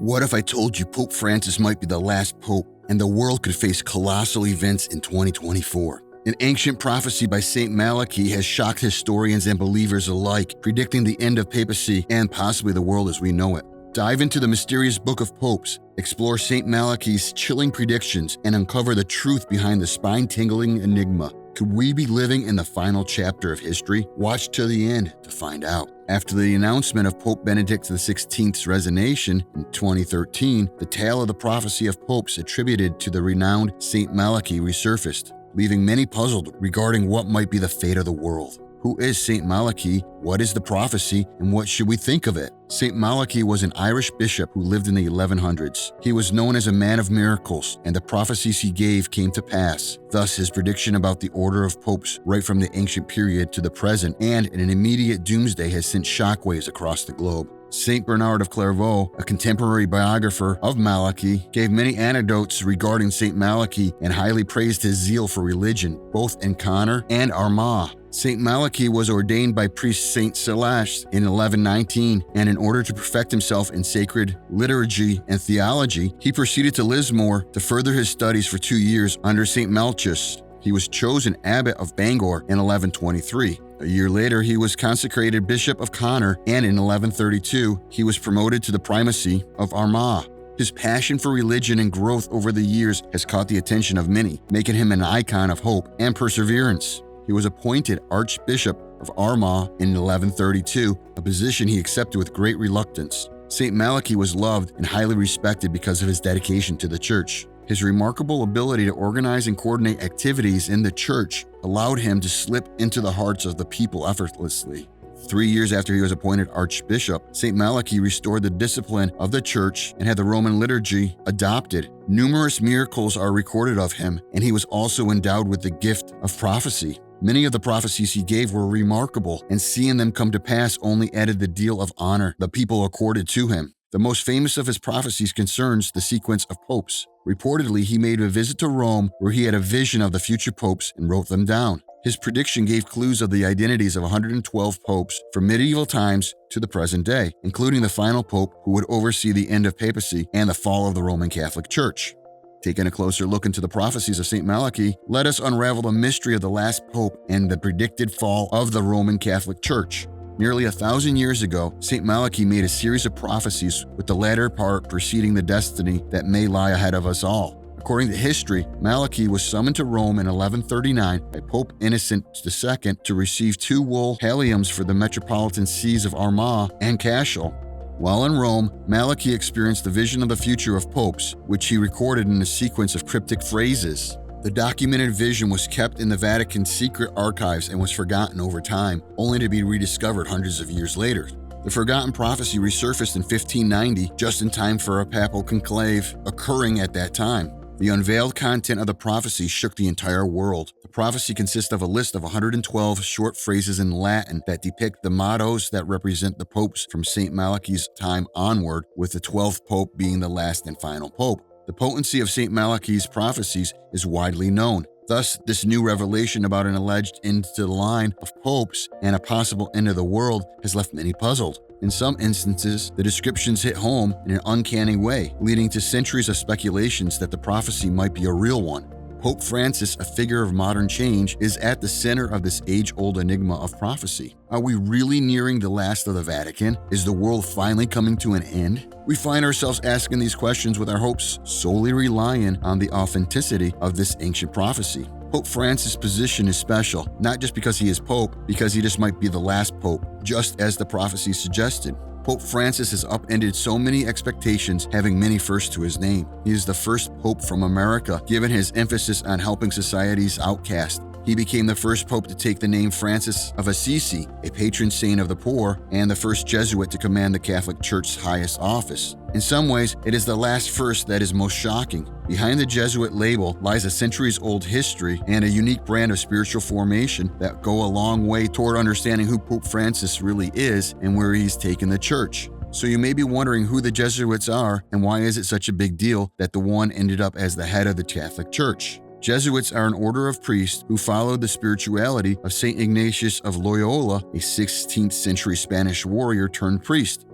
What if I told you Pope Francis might be the last pope and the world could face colossal events in 2024? An ancient prophecy by Saint Malachy has shocked historians and believers alike, predicting the end of papacy and possibly the world as we know it. Dive into the mysterious Book of Popes, explore Saint Malachy's chilling predictions, and uncover the truth behind the spine-tingling enigma. Could we be living in the final chapter of history? Watch till the end to find out. After the announcement of Pope Benedict XVI's resignation in 2013, the tale of the prophecy of popes attributed to the renowned Saint Malachy resurfaced, leaving many puzzled regarding what might be the fate of the world. Who is Saint Malachy? What is the prophecy? And what should we think of it? Saint Malachy was an Irish bishop who lived in the 1100s. He was known as a man of miracles, and the prophecies he gave came to pass. Thus, his prediction about the order of popes right from the ancient period to the present and an immediate doomsday has sent shockwaves across the globe. Saint Bernard of Clairvaux, a contemporary biographer of Malachy, gave many anecdotes regarding Saint Malachy and highly praised his zeal for religion, both in Connor and Armagh. Saint Malachy was ordained by priest Saint Malachy in 1119, and in order to perfect himself in sacred liturgy and theology, he proceeded to Lismore to further his studies for 2 years under Saint Malchus. He was chosen abbot of Bangor in 1123. A year later, he was consecrated Bishop of Connor, and in 1132, he was promoted to the primacy of Armagh. His passion for religion and growth over the years has caught the attention of many, making him an icon of hope and perseverance. He was appointed Archbishop of Armagh in 1132, a position he accepted with great reluctance. Saint Malachy was loved and highly respected because of his dedication to the church. His remarkable ability to organize and coordinate activities in the church allowed him to slip into the hearts of the people effortlessly. 3 years after he was appointed Archbishop, Saint Malachy restored the discipline of the church and had the Roman liturgy adopted. Numerous miracles are recorded of him, and he was also endowed with the gift of prophecy. Many of the prophecies he gave were remarkable, and seeing them come to pass only added the deal of honor the people accorded to him. The most famous of his prophecies concerns the sequence of popes. Reportedly, he made a visit to Rome where he had a vision of the future popes and wrote them down. His prediction gave clues of the identities of 112 popes from medieval times to the present day, including the final pope who would oversee the end of papacy and the fall of the Roman Catholic Church. Taking a closer look into the prophecies of Saint Malachy, let us unravel the mystery of the last pope and the predicted fall of the Roman Catholic Church. Nearly 1,000 years ago, Saint Malachy made a series of prophecies, with the latter part preceding the destiny that may lie ahead of us all. According to history, Malachy was summoned to Rome in 1139 by Pope Innocent II to receive 2 wool palliums for the metropolitan sees of Armagh and Cashel. While in Rome, Malachy experienced the vision of the future of popes, which he recorded in a sequence of cryptic phrases. The documented vision was kept in the Vatican's secret archives and was forgotten over time, only to be rediscovered hundreds of years later. The forgotten prophecy resurfaced in 1590, just in time for a papal conclave occurring at that time. The unveiled content of the prophecy shook the entire world. The prophecy consists of a list of 112 short phrases in Latin that depict the mottos that represent the popes from Saint Malachy's time onward, with the 12th pope being the last and final pope. The potency of Saint Malachy's prophecies is widely known. Thus, this new revelation about an alleged end to the line of popes and a possible end of the world has left many puzzled. In some instances, the descriptions hit home in an uncanny way, leading to centuries of speculations that the prophecy might be a real one. Pope Francis, a figure of modern change, is at the center of this age-old enigma of prophecy. Are we really nearing the last of the Vatican? Is the world finally coming to an end? We find ourselves asking these questions with our hopes solely relying on the authenticity of this ancient prophecy. Pope Francis' position is special, not just because he is Pope, because he just might be the last Pope, just as the prophecy suggested. Pope Francis has upended so many expectations, having many firsts to his name. He is the first Pope from America, given his emphasis on helping society's outcast. He became the first pope to take the name Francis of Assisi, a patron saint of the poor, and the first Jesuit to command the Catholic Church's highest office. In some ways, it is the last first that is most shocking. Behind the Jesuit label lies a centuries-old history and a unique brand of spiritual formation that go a long way toward understanding who Pope Francis really is and where he's taken the church. So you may be wondering who the Jesuits are and why is it such a big deal that the one ended up as the head of the Catholic Church. Jesuits are an order of priests who followed the spirituality of Saint Ignatius of Loyola, a 16th century Spanish warrior turned priest.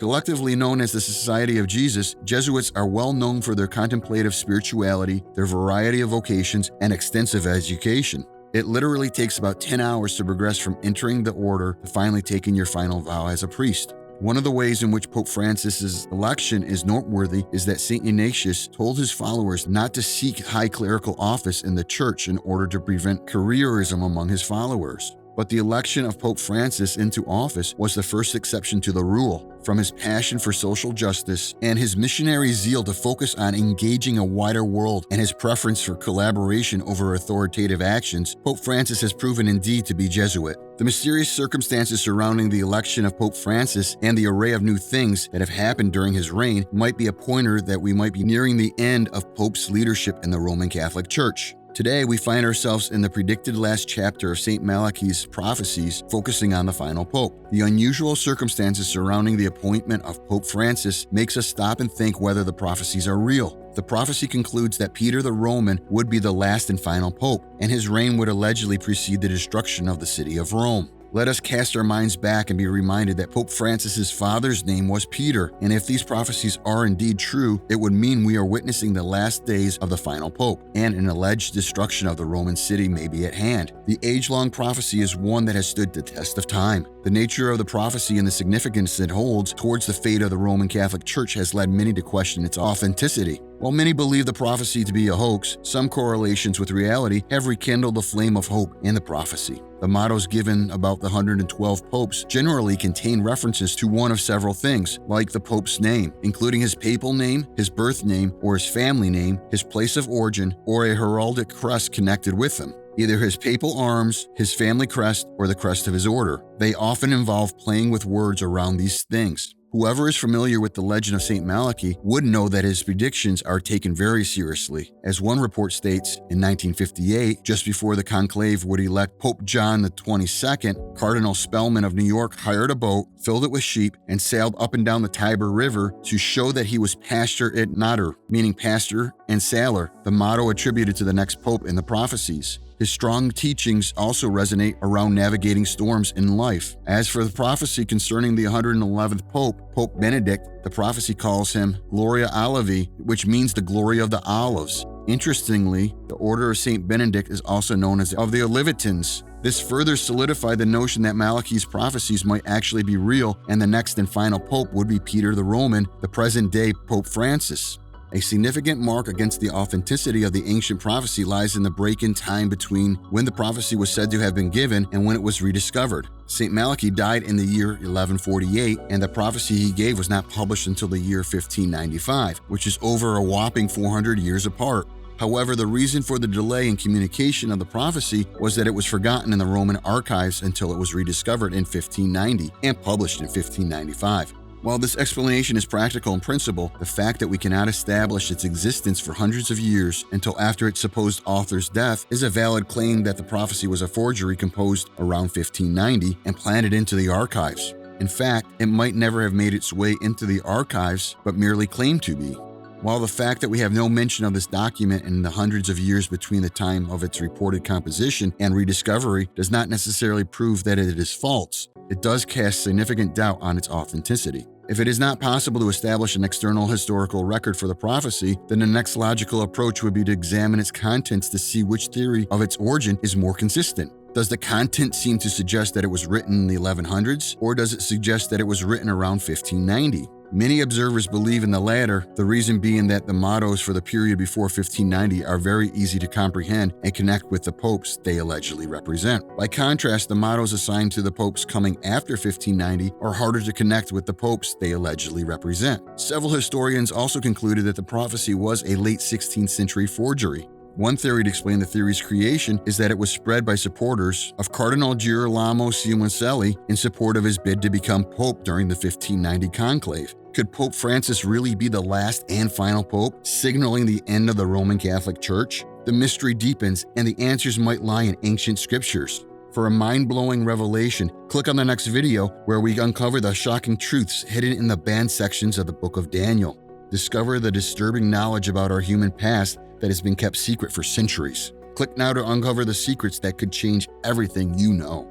Collectively known as the Society of Jesus, Jesuits are well known for their contemplative spirituality, their variety of vocations, and extensive education. It literally takes about 10 hours to progress from entering the order to finally taking your final vow as a priest. One of the ways in which Pope Francis's election is noteworthy is that St. Ignatius told his followers not to seek high clerical office in the church in order to prevent careerism among his followers. But the election of Pope Francis into office was the first exception to the rule. From his passion for social justice and his missionary zeal to focus on engaging a wider world and his preference for collaboration over authoritative actions, Pope Francis has proven indeed to be Jesuit. The mysterious circumstances surrounding the election of Pope Francis and the array of new things that have happened during his reign might be a pointer that we might be nearing the end of Pope's leadership in the Roman Catholic Church. Today, we find ourselves in the predicted last chapter of Saint Malachy's prophecies, focusing on the final pope. The unusual circumstances surrounding the appointment of Pope Francis makes us stop and think whether the prophecies are real. The prophecy concludes that Peter the Roman would be the last and final pope, and his reign would allegedly precede the destruction of the city of Rome. Let us cast our minds back and be reminded that Pope Francis's father's name was Peter, and if these prophecies are indeed true, it would mean we are witnessing the last days of the final pope, and an alleged destruction of the Roman city may be at hand. The age-long prophecy is one that has stood the test of time. The nature of the prophecy and the significance it holds towards the fate of the Roman Catholic Church has led many to question its authenticity. While many believe the prophecy to be a hoax, some correlations with reality have rekindled the flame of hope in the prophecy. The mottos given about the 112 popes generally contain references to one of several things, like the pope's name, including his papal name, his birth name, or his family name, his place of origin, or a heraldic crest connected with him. Either his papal arms, his family crest, or the crest of his order. They often involve playing with words around these things. Whoever is familiar with the legend of Saint Malachy would know that his predictions are taken very seriously. As one report states, in 1958, just before the conclave would elect Pope John XXII, Cardinal Spellman of New York hired a boat, filled it with sheep, and sailed up and down the Tiber River to show that he was pastor et nater, meaning pastor and sailor, the motto attributed to the next pope in the prophecies. His strong teachings also resonate around navigating storms in life. As for the prophecy concerning the 111th Pope, Pope Benedict, the prophecy calls him Gloria Olivi, which means the glory of the olives. Interestingly, the order of Saint Benedict is also known as of the Olivitans. This further solidified the notion that Malachy's prophecies might actually be real, and the next and final pope would be Peter the Roman, the present-day Pope Francis. A significant mark against the authenticity of the ancient prophecy lies in the break in time between when the prophecy was said to have been given and when it was rediscovered. St. Malachy died in the year 1148, and the prophecy he gave was not published until the year 1595, which is over a whopping 400 years apart. However, the reason for the delay in communication of the prophecy was that it was forgotten in the Roman archives until it was rediscovered in 1590 and published in 1595. While this explanation is practical in principle, the fact that we cannot establish its existence for hundreds of years until after its supposed author's death is a valid claim that the prophecy was a forgery composed around 1590 and planted into the archives. In fact, it might never have made its way into the archives, but merely claimed to be. While the fact that we have no mention of this document in the hundreds of years between the time of its reported composition and rediscovery does not necessarily prove that it is false, it does cast significant doubt on its authenticity. If it is not possible to establish an external historical record for the prophecy, then the next logical approach would be to examine its contents to see which theory of its origin is more consistent. Does the content seem to suggest that it was written in the 1100s, or does it suggest that it was written around 1590? Many observers believe in the latter, the reason being that the mottos for the period before 1590 are very easy to comprehend and connect with the popes they allegedly represent. By contrast, the mottos assigned to the popes coming after 1590 are harder to connect with the popes they allegedly represent. Several historians also concluded that the prophecy was a late 16th century forgery. One theory to explain the theory's creation is that it was spread by supporters of Cardinal Girolamo Simoncelli in support of his bid to become pope during the 1590 conclave. Could Pope Francis really be the last and final pope, signaling the end of the Roman Catholic Church? The mystery deepens, and the answers might lie in ancient scriptures. For a mind-blowing revelation, click on the next video where we uncover the shocking truths hidden in the banned sections of the Book of Daniel. Discover the disturbing knowledge about our human past that has been kept secret for centuries. Click now to uncover the secrets that could change everything you know.